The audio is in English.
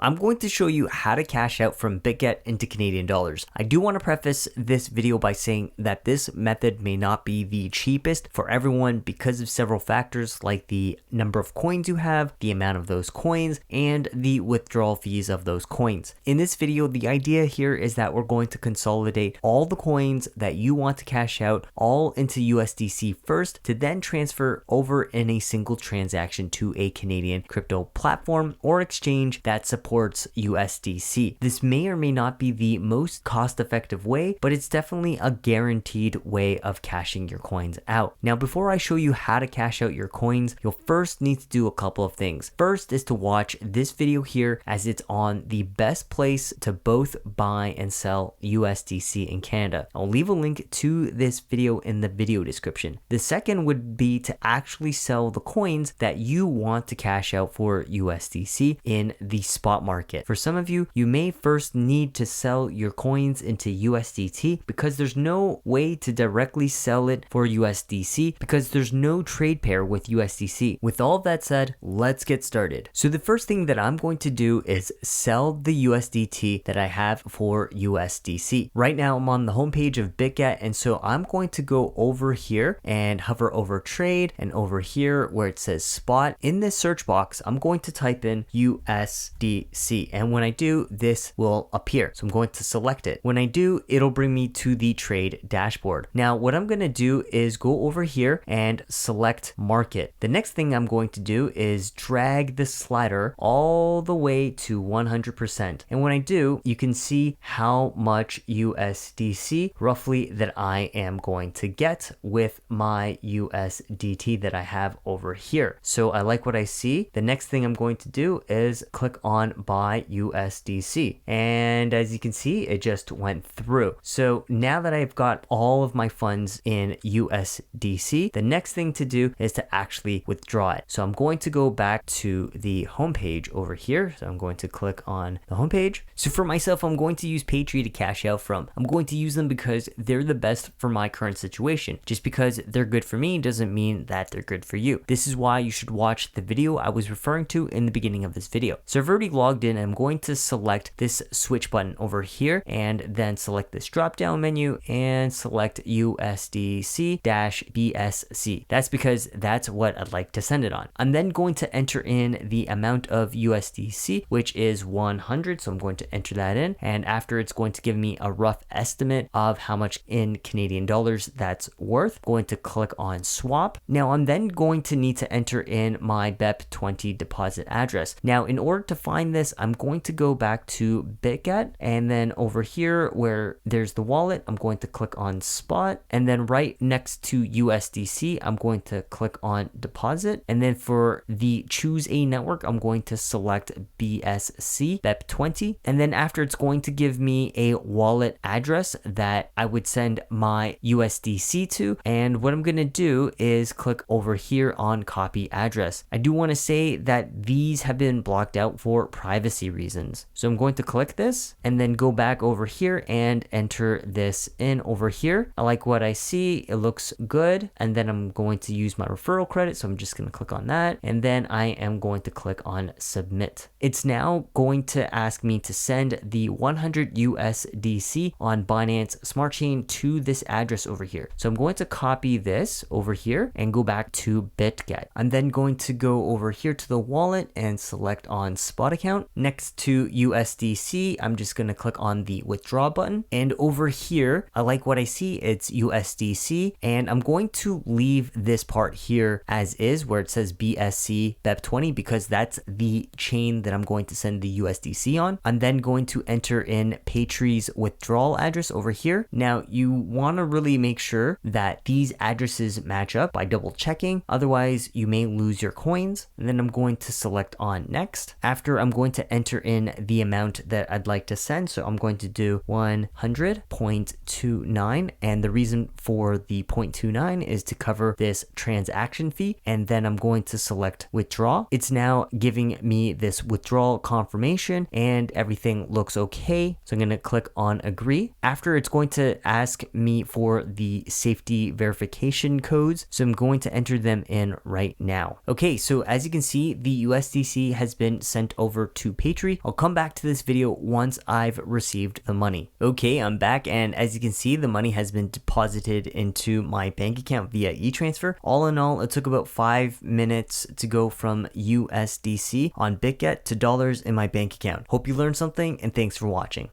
I'm going to show you how to cash out from Bitget into Canadian dollars. I do want to preface this video by saying that this method may not be the cheapest for everyone because of several factors like the number of coins you have, the amount of those coins, and the withdrawal fees of those coins. In this video, the idea here is that we're going to consolidate all the coins that you want to cash out all into USDC first to then transfer over in a single transaction to a Canadian crypto platform or exchange that supports USDC. This may or may not be the most cost-effective way, but it's definitely a guaranteed way of cashing your coins out. Now, before I show you how to cash out your coins, you'll first need to do a couple of things. First is to watch this video here as it's on the best place to both buy and sell USDC in Canada. I'll leave a link to this video in the video description. The second would be to actually sell the coins that you want to cash out for USDC in the spot market. For some of you, you may first need to sell your coins into USDT because there's no way to directly sell it for USDC because there's no trade pair with USDC. With all that said, let's get started. So the first thing that I'm going to do is sell the USDT that I have for USDC. Right now I'm on the homepage of Bitget, and so I'm going to go over here and hover over trade, and over here where it says spot, in this search box I'm going to type in USDC, and when I do, this will appear. So I'm going to select it. When I do, it'll bring me to the trade dashboard. Now what I'm going to do is go over here and select market. The next thing I'm going to do is drag the slider all the way to 100%, and when I do, you can see how much USDC roughly that I am going to get with my USDT that I have over here. So I like what I see. The next thing I'm going to do is click on buy USDC, and as you can see, it just went through. So now that I've got all of my funds in USDC, the next thing to do is to actually withdraw it. So I'm going to go back to the homepage over here. So I'm going to click on the homepage. So for myself, I'm going to use Paytree to cash out from. I'm going to use them because they're the best for my current situation. Just because they're good for me doesn't mean that they're good for you. This is why you should watch the video I was referring to in the beginning of this video. So I've already logged in, and I'm going to select this switch button over here and then select this drop down menu and select USDC-BSC. That's because that's what I'd like to send it on. I'm then going to enter in the amount of USDC, which is 100. So I'm going to enter that in, and after it's going to give me a rough estimate of how much in Canadian dollars that's worth. I'm going to click on swap. Now I'm then going to need to enter in my BEP20 deposit address. Now in order to find this, I'm going to go back to Bitget, and then over here where there's the wallet, I'm going to click on spot, and then right next to USDC, I'm going to click on deposit, and then for the choose a network, I'm going to select BSC, BEP20, and then after it's going to give me a wallet address that I would send my USDC to, and what I'm going to do is click over here on copy address. I do want to say that these have been blocked out for privacy reasons. So I'm going to click this and then go back over here and enter this in over here. I like what I see. It looks good. And then I'm going to use my referral credit. So I'm just going to click on that. And then I am going to click on submit. It's now going to ask me to send the 100 USDC on Binance Smart Chain to this address over here. So I'm going to copy this over here and go back to Bitget. I'm then going to go over here to the wallet and select on spot account. Next to USDC, I'm just going to click on the withdraw button. And over here, I like what I see. It's USDC. And I'm going to leave this part here as is where it says BSC BEP20 because that's the chain that I'm going to send the USDC on. I'm then going to enter in Paytree's withdrawal address over here. Now you want to really make sure that these addresses match up by double checking. Otherwise you may lose your coins. And then I'm going to select on next. After I'm going to enter in the amount that I'd like to send. So I'm going to do 100.29, and the reason for the 0.29 is to cover this transaction fee. And then I'm going to select withdraw. It's now giving me this withdrawal confirmation and everything looks okay. So I'm going to click on agree. After, it's going to ask me for the safety verification codes. So I'm going to enter them in right now. Okay, so as you can see, the USDC has been sent over to Patreon. I'll come back to this video once I've received the money. Okay, I'm back, and as you can see, the money has been deposited into my bank account via e-transfer. All in all, it took about 5 minutes to go from USDC on Bitget to dollars in my bank account. Hope you learned something, and thanks for watching.